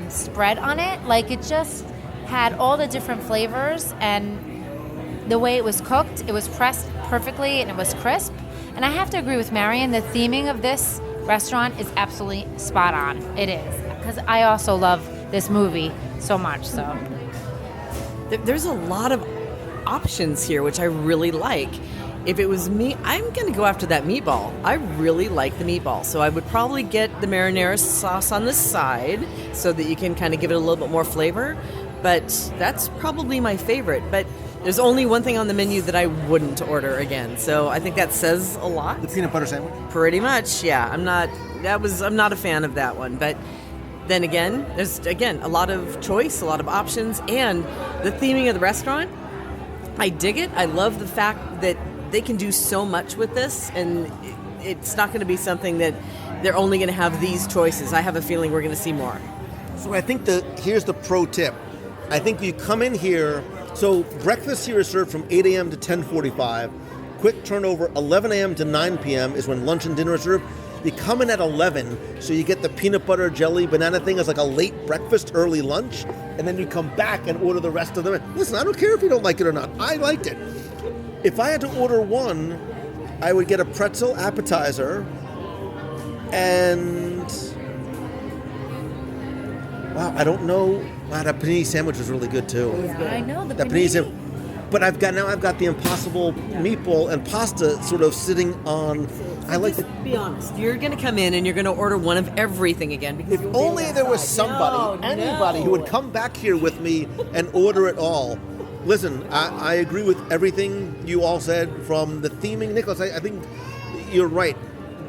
spread on it. It just had all the different flavors, and the way it was cooked, it was pressed perfectly and it was crisp. And I have to agree with Marion, the theming of this restaurant is absolutely spot on. It is, because I also love this movie so much. So there's a lot of options here, which I really like. If it was me, I'm going to go after that meatball. I really like the meatball. So I would probably get the marinara sauce on the side so that you can kind of give it a little bit more flavor. but that's probably my favorite. But there's only one thing on the menu that I wouldn't order again. So I think that says a lot. The peanut butter sandwich? Pretty much, yeah. I'm not a fan of that one. But then again, there's a lot of choice, a lot of options, and the theming of the restaurant, I dig it. I love the fact that they can do so much with this, and it's not going to be something that they're only going to have these choices. I have a feeling we're going to see more. So I think here's the pro tip. I think you come in here, so breakfast here is served from 8 a.m. to 10:45. Quick turnover, 11 a.m. to 9 p.m. is when lunch and dinner is served. You come in at 11, so you get the peanut butter, jelly, banana thing as like a late breakfast, early lunch, and then you come back and order the rest of them. Listen, I don't care if you don't like it or not. I liked it. If I had to order one, I would get a pretzel appetizer, and wow, I don't know. Wow, that panini sandwich was really good too. I know the panini sandwich. But I've got the impossible meatball and pasta sort of sitting on. I like to be honest. You're going to come in and you're going to order one of everything again. Because if only there was somebody, anybody who would come back here with me and order it all. Listen, I agree with everything you all said from the theming. Nicholas, I think you're right.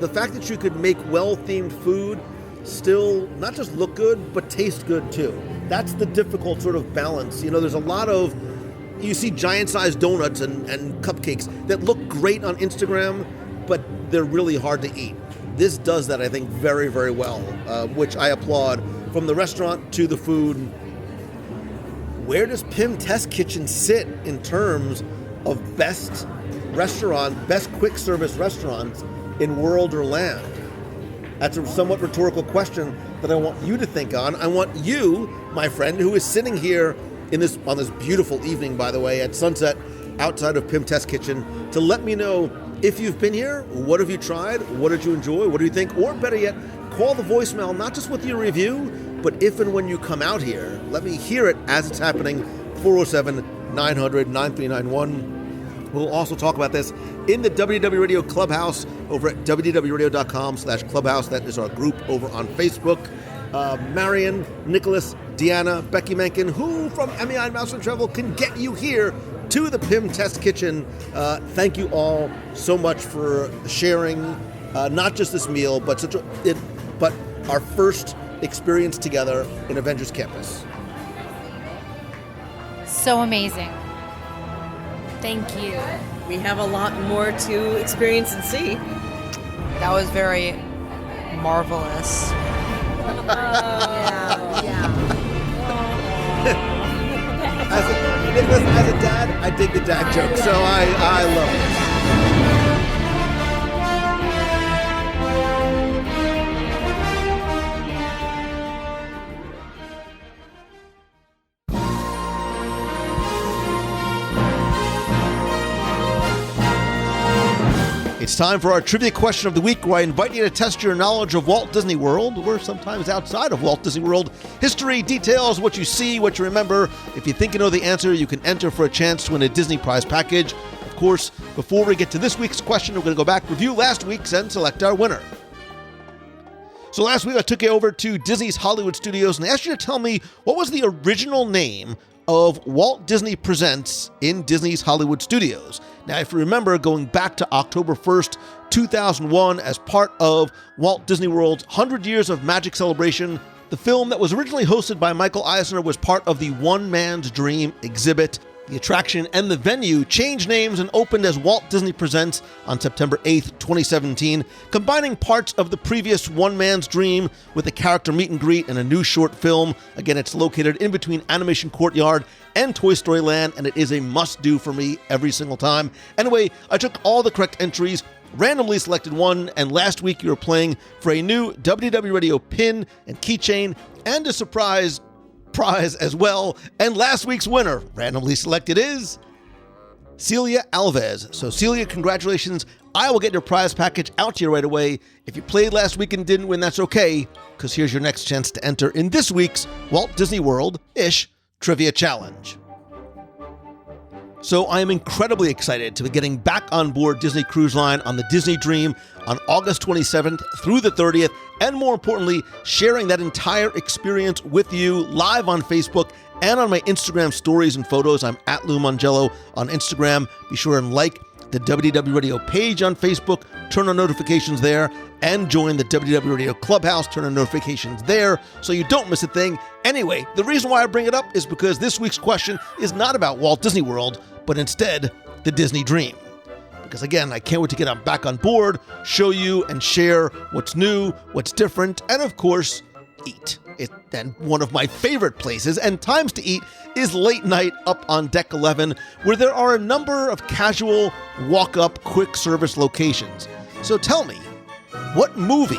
The fact that you could make well-themed food still not just look good, but taste good too. That's the difficult sort of balance. You know, there's a lot of, you see giant-sized donuts and cupcakes that look great on Instagram, but they're really hard to eat. This does that, I think, very, very well, which I applaud. From the restaurant to the food, where does Pym Test Kitchen sit in terms of best quick service restaurants in world or land? That's a somewhat rhetorical question that I want you to think on. I want you, my friend, who is sitting here on this beautiful evening, by the way, at sunset outside of Pym Test Kitchen, to let me know if you've been here, what have you tried, what did you enjoy, what do you think, or better yet, call the voicemail, not just with your review, but if and when you come out here, let me hear it as it's happening, 407-900-9391. We'll also talk about this in the WDW Radio Clubhouse over at wdwradio.com/clubhouse. That is our group over on Facebook. Marion, Nicholas, Deanna, Becky Menken, who from MEI Mouse and Travel can get you here to the Pym Test Kitchen. Thank you all so much for sharing not just this meal, but our first experience together in Avengers Campus. So amazing. Thank you. We have a lot more to experience and see. That was very marvelous. As a dad, I dig the dad joke, so I love it. It's time for our trivia question of the week, where I invite you to test your knowledge of Walt Disney World, or sometimes outside of Walt Disney World. History, details, what you see, what you remember. If you think you know the answer, you can enter for a chance to win a Disney prize package. Of course, before we get to this week's question, we're going to go back, review last week's, and select our winner. So last week I took you over to Disney's Hollywood Studios and asked you to tell me what was the original name of Walt Disney Presents in Disney's Hollywood Studios. Now, if you remember, going back to October 1st, 2001, as part of Walt Disney World's 100 Years of Magic celebration, the film that was originally hosted by Michael Eisner was part of the One Man's Dream exhibit. The attraction and the venue changed names and opened as Walt Disney Presents on September 8th, 2017, combining parts of the previous One Man's Dream with a character meet and greet and a new short film. Again, it's located in between Animation Courtyard and Toy Story Land, and it is a must-do for me every single time. Anyway, I took all the correct entries, randomly selected one, and last week you were playing for a new WDW Radio pin and keychain and a surprise prize as well. And last week's winner, randomly selected, is Celia Alves. So Celia, congratulations. I will get your prize package out to you right away. If you played last week and didn't win, that's okay, because here's your next chance to enter in this week's Walt Disney World-ish Trivia Challenge. So I am incredibly excited to be getting back on board Disney Cruise Line on the Disney Dream on August 27th through the 30th, and more importantly, sharing that entire experience with you live on Facebook and on my Instagram stories and photos. I'm at Lou Mongello on Instagram. Be sure and like the WDW Radio page on Facebook, turn on notifications there, and join the WDW Radio Clubhouse, turn on notifications there so you don't miss a thing. Anyway, the reason why I bring it up is because this week's question is not about Walt Disney World, but instead the Disney Dream. Because again, I can't wait to get back on board, show you and share what's new, what's different, and of course, eat. And one of my favorite places and times to eat is late night up on Deck 11, where there are a number of casual, walk-up, quick service locations. So tell me, what movie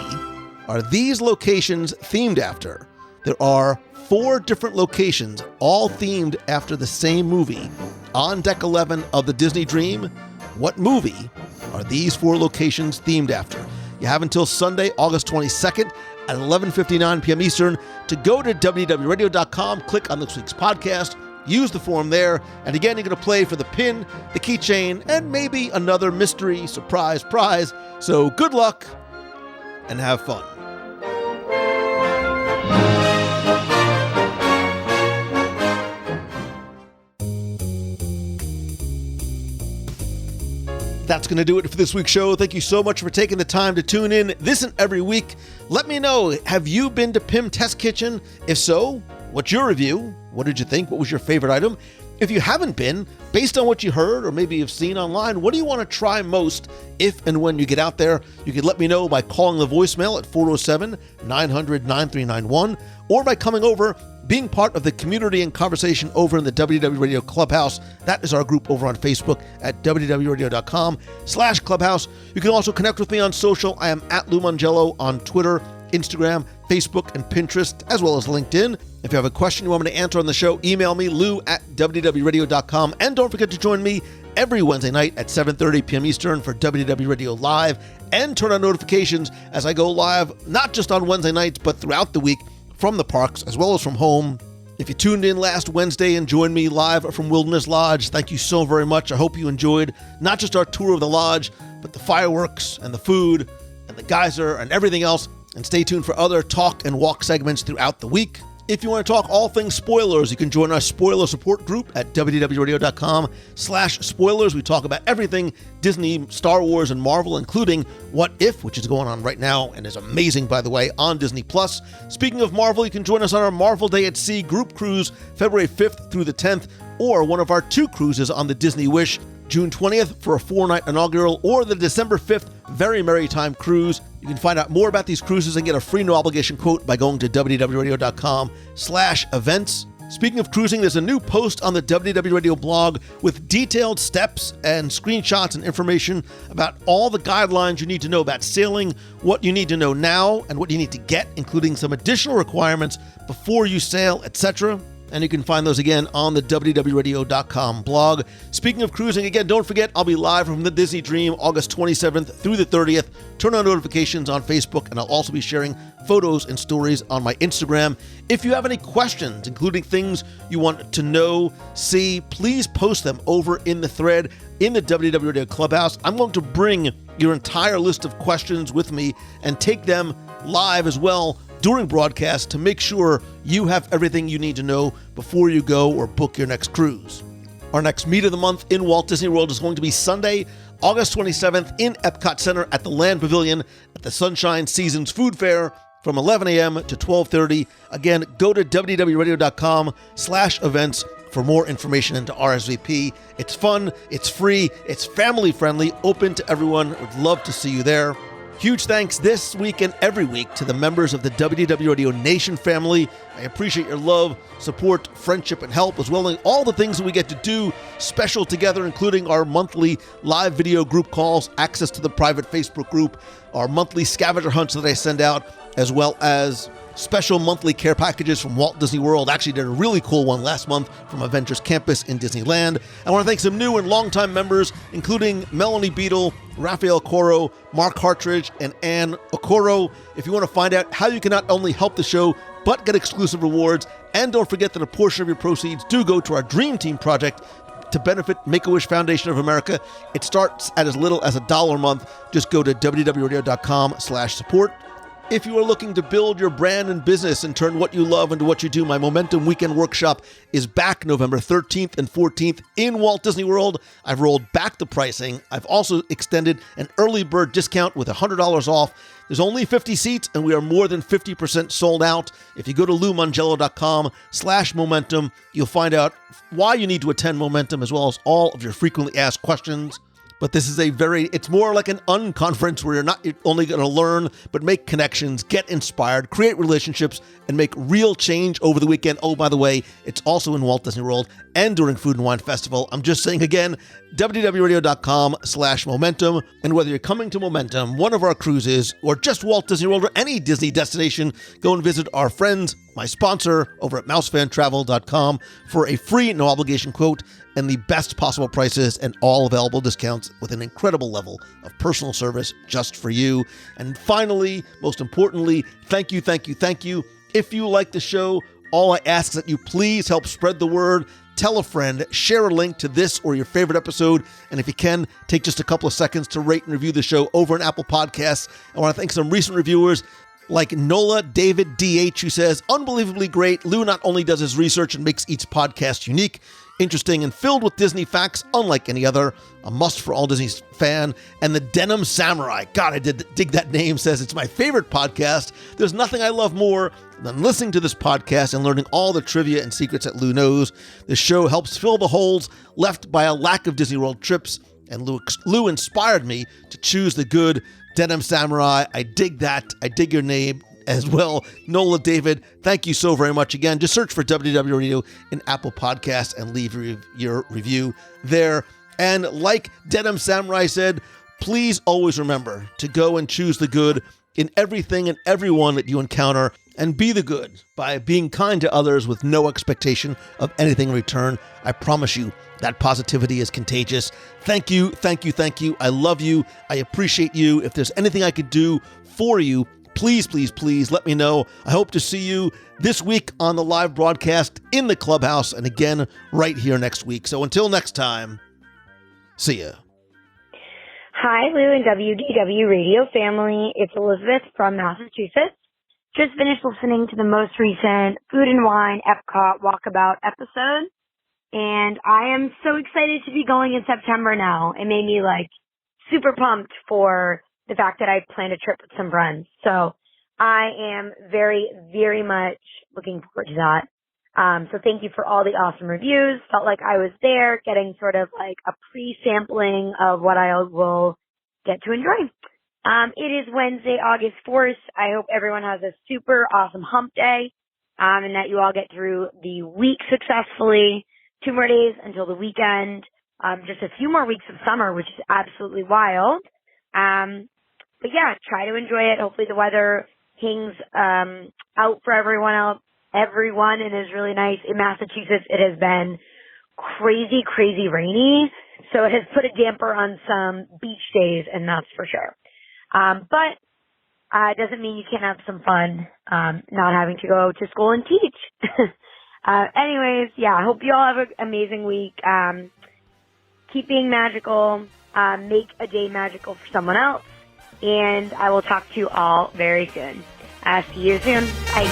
are these locations themed after? There are 4 different locations, all themed after the same movie, on Deck 11 of the Disney Dream. What movie are these 4 locations themed after? You have until Sunday, August 22nd at 11:59 p.m. Eastern to go to WDWRadio.com, click on this week's podcast, use the form there, and again, you're going to play for the pin, the keychain, and maybe another mystery surprise prize. So good luck and have fun. That's going to do it for this week's show. Thank you so much for taking the time to tune in this and every week. Let me know, have you been to Pym Test Kitchen? If so, what's your review? What did you think? What was your favorite item? If you haven't been, based on what you heard or maybe you've seen online, what do you want to try most if and when you get out there? You can let me know by calling the voicemail at 407-900-9391 or by coming over, being part of the community and conversation over in the WDW Radio Clubhouse. That is our group over on Facebook at wdwradio.com/clubhouse. You can also connect with me on social. I am at Lou Mongello on Twitter, Instagram, Facebook, and Pinterest, as well as LinkedIn. If you have a question you want me to answer on the show, email me, lou@wdwradio.com. And don't forget to join me every Wednesday night at 7:30 p.m. Eastern for WDW Radio Live, and turn on notifications as I go live, not just on Wednesday nights, but throughout the week from the parks as well as from home. If you tuned in last Wednesday and joined me live from Wilderness Lodge, thank you so very much. I hope you enjoyed not just our tour of the lodge, but the fireworks and the food and the geyser and everything else. And stay tuned for other talk and walk segments throughout the week. If you want to talk all things spoilers, you can join our spoiler support group at wdwradio.com/spoilers. We talk about everything Disney, Star Wars, and Marvel, including What If, which is going on right now and is amazing, by the way, on Disney+. Speaking of Marvel, you can join us on our Marvel Day at Sea group cruise, February 5th through the 10th, or one of our 2 cruises on the Disney Wish, June 20th for a 4-night inaugural, or the December 5th Very Merry Time cruise. You can find out more about these cruises and get a free no-obligation quote by going to wdwradio.com/events. Speaking of cruising, there's a new post on the WDW Radio blog with detailed steps and screenshots and information about all the guidelines you need to know about sailing, what you need to know now, and what you need to get, including some additional requirements before you sail, etc. And you can find those again on the WDWRadio.com blog. Speaking of cruising, again, don't forget, I'll be live from the Disney Dream August 27th through the 30th. Turn on notifications on Facebook, and I'll also be sharing photos and stories on my Instagram. If you have any questions, including things you want to know, see, please post them over in the thread in the WDW Radio Clubhouse. I'm going to bring your entire list of questions with me and take them live as well during broadcast to make sure you have everything you need to know before you go or book your next cruise. Our next meet of the month in Walt Disney World is going to be Sunday, August 27th in Epcot Center at the Land Pavilion at the Sunshine Seasons Food Fair from 11 a.m. to 12:30. Again, go to wdwradio.com/events for more information into RSVP. It's fun, it's free, it's family friendly, open to everyone. Would love to see you there. Huge thanks this week and every week to the members of the WDW Radio Nation family. I appreciate your love, support, friendship, and help, as well as all the things that we get to do special together, including our monthly live video group calls, access to the private Facebook group, our monthly scavenger hunts that I send out, as well as special monthly care packages from Walt Disney World. Actually did a really cool one last month from Avengers Campus in Disneyland. I want to thank some new and longtime members, including Melanie Beadle, Raphael Coro, Mark Hartridge, and Ann Okoro. If you want to find out how you can not only help the show, but get exclusive rewards, and don't forget that a portion of your proceeds do go to our Dream Team project to benefit Make-A-Wish Foundation of America. It starts at as little as $1 a month. Just go to wdwradio.com/support. If you are looking to build your brand and business and turn what you love into what you do, my Momentum Weekend Workshop is back November 13th and 14th in Walt Disney World. I've rolled back the pricing. I've also extended an early bird discount with $100 off. There's only 50 seats, and we are more than 50% sold out. If you go to LouMongello.com/momentum, you'll find out why you need to attend Momentum, as well as all of your frequently asked questions. But this is it's more like an unconference where you're not only going to learn, but make connections, get inspired, create relationships, and make real change over the weekend. Oh, by the way, it's also in Walt Disney World and during Food and Wine Festival. I'm just saying again, wdwradio.com/momentum. And whether you're coming to Momentum, one of our cruises, or just Walt Disney World or any Disney destination, go and visit our friends, my sponsor, over at mousefantravel.com for a free, no obligation quote and the best possible prices and all available discounts with an incredible level of personal service just for you. And finally, most importantly, thank you. If you like the show, all I ask is that you please help spread the word. Tell a friend, share a link to this or your favorite episode, and if you can, take just a couple of seconds to rate and review the show over on Apple Podcasts. I want to thank some recent reviewers like Nola David DH, who says, unbelievably great. Lou not only does his research and makes each podcast unique, interesting, and filled with Disney facts unlike any other, a must for all Disney fan. And the Denim Samurai, God, I did dig that name, says it's my favorite podcast. There's nothing I love more than listening to this podcast and learning all the trivia and secrets that Lou knows. This show helps fill the holes left by a lack of Disney World trips, and Lou inspired me to choose the good. Denim Samurai, I dig that. I dig your name as well. Nola David, thank you so very much again. Just search for WDW Radio in Apple Podcasts and leave your review there. And like Denim Samurai said, please always remember to go and choose the good in everything and everyone that you encounter, and be the good by being kind to others with no expectation of anything in return. I promise you that positivity is contagious. Thank you. I love you. I appreciate you. If there's anything I could do for you, please let me know. I hope to see you this week on the live broadcast in the clubhouse, and again right here next week. So until next time, see ya. Hi, Lou and WDW Radio family. It's Elizabeth from Massachusetts. Just finished listening to the most recent Food and Wine Epcot Walkabout episode, and I am so excited to be going in September now. It made me super pumped for the fact that I planned a trip with some friends. So I am very, very much looking forward to that. So thank you for all the awesome reviews. Felt like I was there getting sort of like a pre-sampling of what I will get to enjoy. It is Wednesday, August 4th. I hope everyone has a super awesome hump day, and that you all get through the week successfully. 2 more days until the weekend. Just a few more weeks of summer, which is absolutely wild. But yeah, try to enjoy it. Hopefully the weather hangs out for everyone, and is really nice. In Massachusetts, it has been crazy rainy, so it has put a damper on some beach days, and that's for sure. But it doesn't mean you can't have some fun not having to go to school and teach. Anyways, yeah, I hope you all have an amazing week. Keep being magical. Make a day magical for someone else. And I will talk to you all very soon. See you soon. Bye.